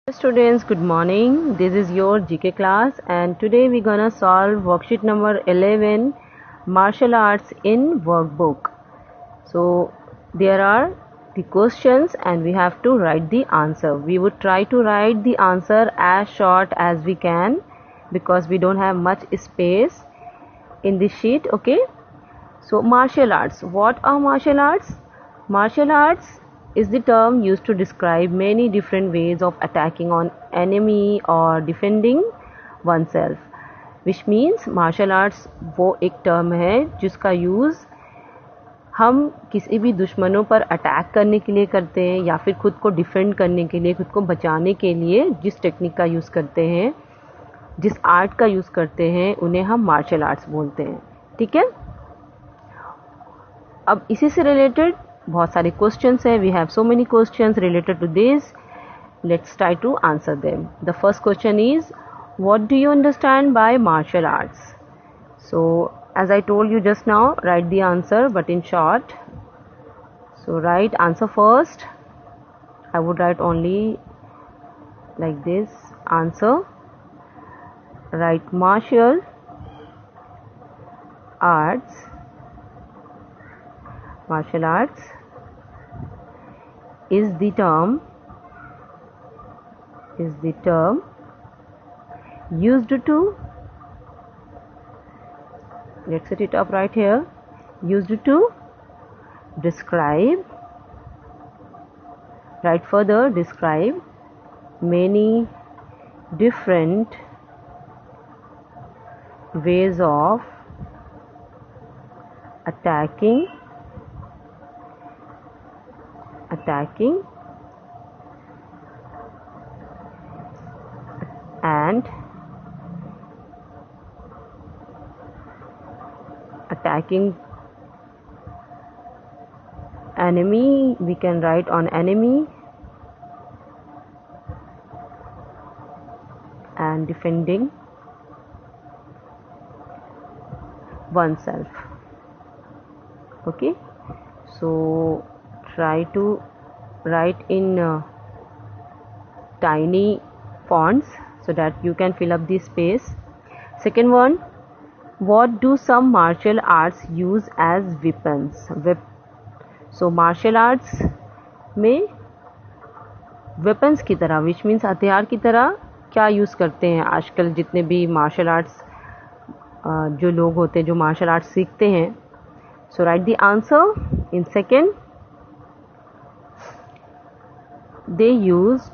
Students, good morning. This is your GK class and today we're gonna solve worksheet number 11, martial arts in workbook. So there are the questions and we have to write the answer. We would try to write the answer as short as we can because we don't have much space in the sheet. Okay, so martial arts. What are martial arts? Martial arts is the term used to describe many different ways of attacking on enemy or defending oneself, which means martial arts वो एक term है जिसका use हम किसी भी दुश्मनों पर attack करने के लिए करते हैं या फिर खुद को डिफेंड करने के लिए, खुद को बचाने के लिए जिस टेक्निक का यूज़ करते हैं, जिस आर्ट का यूज़ करते हैं, उन्हें हम मार्शल आर्ट्स बोलते हैं. ठीक है. अब इसी से रिलेटेड बहुत सारे क्वेश्चंस हैं. We have so many questions related to this. Let's try to answer them. The first question is, what do you understand by martial arts? So as I told you just now, write the answer but in short. So write answer first. I would write only like this, answer. Write martial arts. Martial arts is the term used to, let's set it up right here, used to describe, write further, describe many different ways of attacking and attacking enemy. We can write on enemy and defending oneself. Okay, so try to write in tiny fonts so that you can fill up the space. Second one, what do some martial arts use as weapons? So martial arts में weapons की तरह, which means हथियार की तरह क्या use करते हैं आजकल जितने भी मार्शल आर्ट्स जो लोग होते हैं जो मार्शल आर्ट्स सीखते हैं. So write the answer in second. They use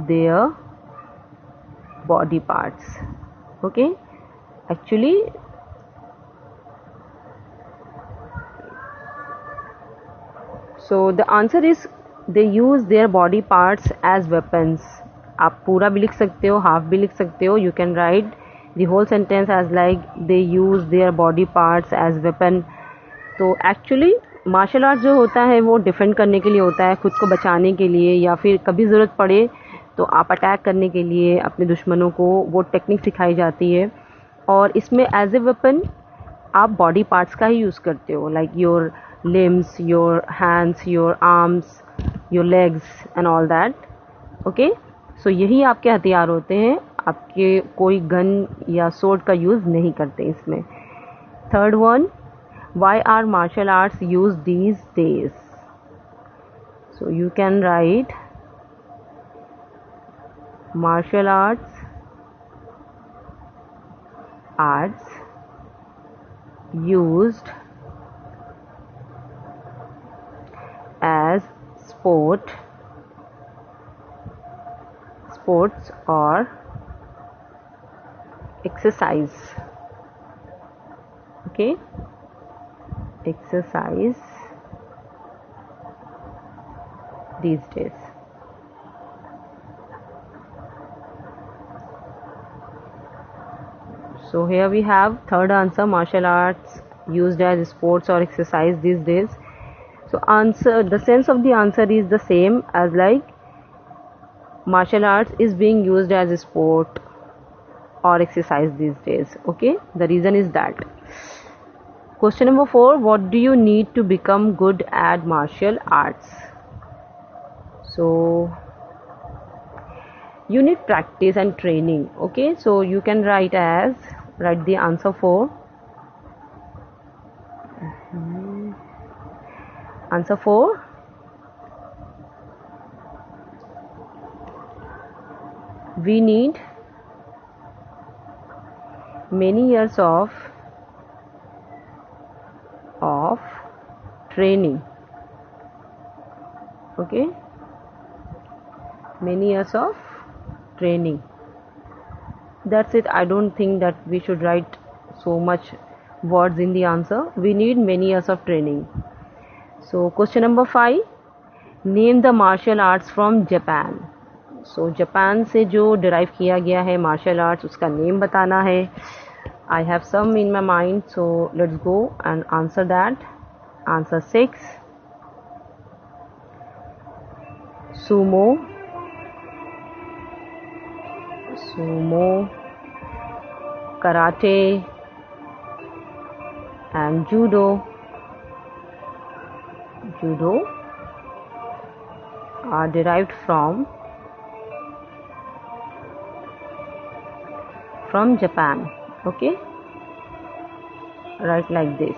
their body parts. Okay, actually so the answer is they use their body parts as weapons. आप पूरा भी लिख सकते हो, हाफ भी लिख सकते हो. You can write the whole sentence as like they use their body parts as weapon. तो एक्चुअली मार्शल आर्ट जो होता है वो डिफेंड करने के लिए होता है, खुद को बचाने के लिए या फिर कभी ज़रूरत पड़े तो आप अटैक करने के लिए अपने दुश्मनों को वो टेक्निक सिखाई जाती है. और इसमें एज ए वेपन आप बॉडी पार्ट्स का ही यूज़ करते हो, like your limbs, your hands, your arms, your legs and all that. Okay, so यही आपके हथियार होते हैं. आपके कोई गन या सोर्ड का यूज़ नहीं करते इसमें. Third one, why are martial arts used these days? So you can write martial arts used as sports or exercise. Okay, exercise these days. So here we have third answer, martial arts used as sports or exercise these days. So answer, the sense of the answer is the same as like martial arts is being used as a sport or exercise these days. Okay, the reason is that. Question number 4, what do you need to become good at martial arts? So you need practice and training. Okay, so you can write the answer for answer 4. We need many years of training. Okay, many years of training. That's it. I don't think that we should write so much words in the answer. We need many years of training. So question number 5, name the martial arts from Japan. So Japan से जो derive किया गया है martial arts उसका name बताना है. I have some in my mind, so let's go and answer that. Answer 6, sumo, karate and judo are derived from Japan. Okay, write like this.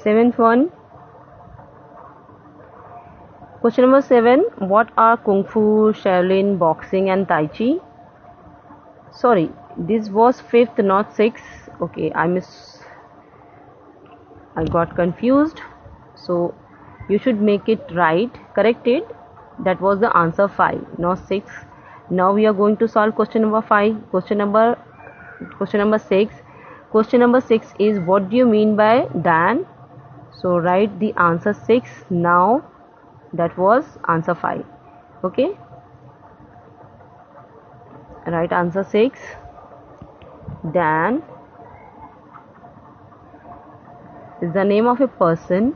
7th one, question number 7, what are Kung Fu, Shaolin, boxing and Tai Chi? Sorry, this was 5th, not 6th. Okay, I got confused. So you should make it right, correct it. That was the answer 5, not 6. Now we are going to solve question number 5. Question number 6. Question number 6 is, what do you mean by Dan? So write the answer 6 now. That was answer 5. Okay, write answer 6. Dan is the name of a person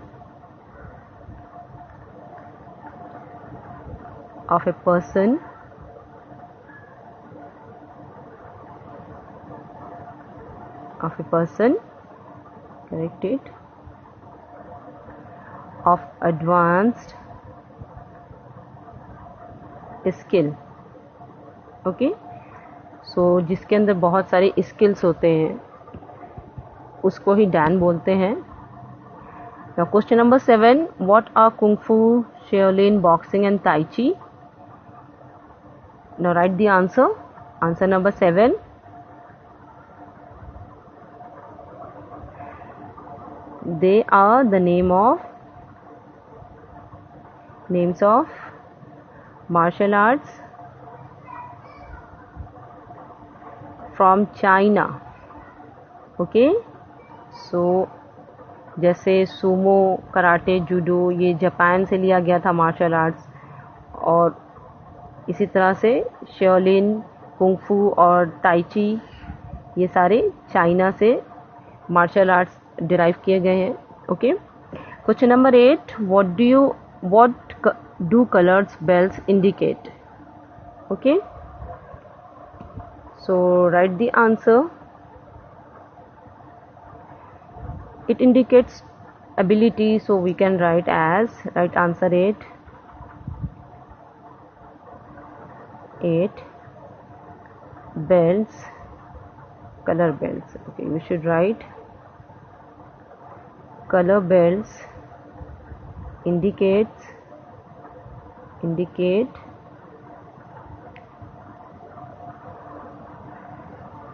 correct it, of advanced skill. Okay, so जिसके अंदर बहुत सारे skills होते हैं उसको ही dan बोलते हैं. Now question number 7, what are kung fu, Shaolin, boxing and tai chi? Now write the answer. Answer number 7, they are the names of martial arts from China. Okay, so जैसे sumo, karate, judo ये Japan से लिया गया था martial arts, और इसी तरह से शाओलिन, कुंग फू और ताई ची ये सारे चाइना से मार्शल आर्ट्स डिराइव किए गए हैं. Okay, question number 8, what do colors bells indicate? Okay, so write the answer. It indicates ability, so we can write answer 8 bells, color bells. Okay, we should write color bells indicate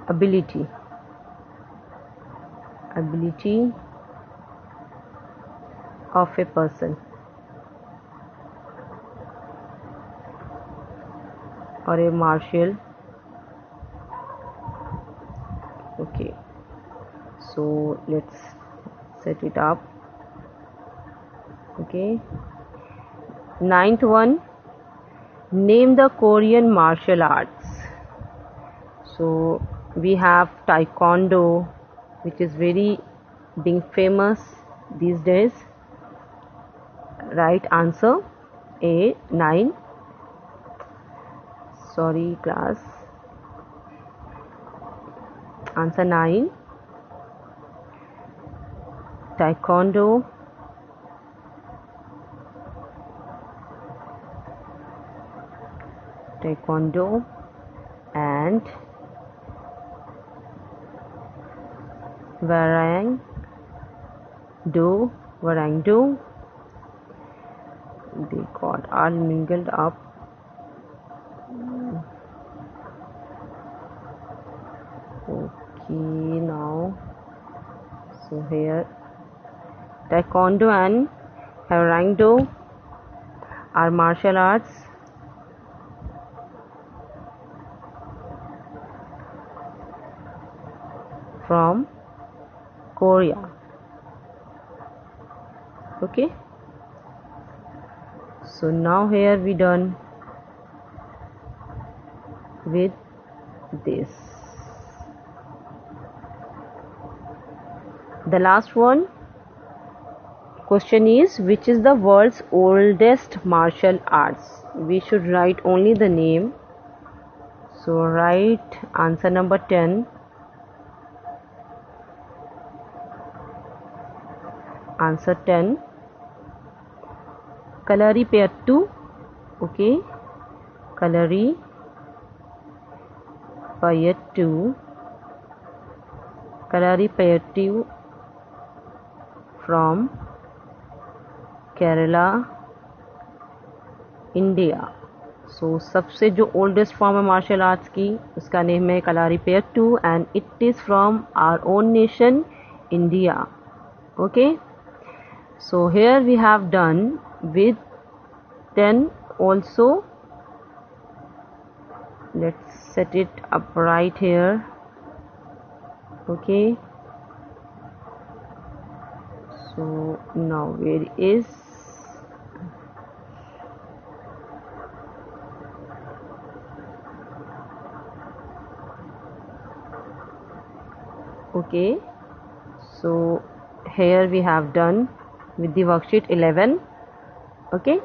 ability of a person or a martial. Okay, so let's set it up. Okay, 9th one, name the Korean martial arts. So we have taekwondo, which is very being famous these days. Right answer A, 9. Sorry class, answer 9, taekwondo taekwondo, and warangdo. They got all mingled up. Okay, now so here taekwondo and warangdo are martial arts from Korea. Okay, so now here we done with this. The last one question is, which is the world's oldest martial arts? We should write only the name. So write answer number 10. Answer 10. Kalaripayattu. Okay, Kalaripayattu from Kerala, India. So सबसे जो oldest form है martial arts की, उसका name है Kalaripayattu and it is from our own nation, India. Okay, so here we have done with 10 also. Let's set it up right here. Okay, so now where is okay, so here we have done with the worksheet 11. Okay,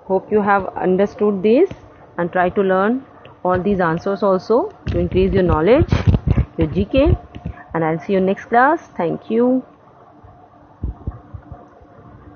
hope you have understood this and try to learn all these answers also to increase your knowledge, your GK, and I'll see you next class. Thank you.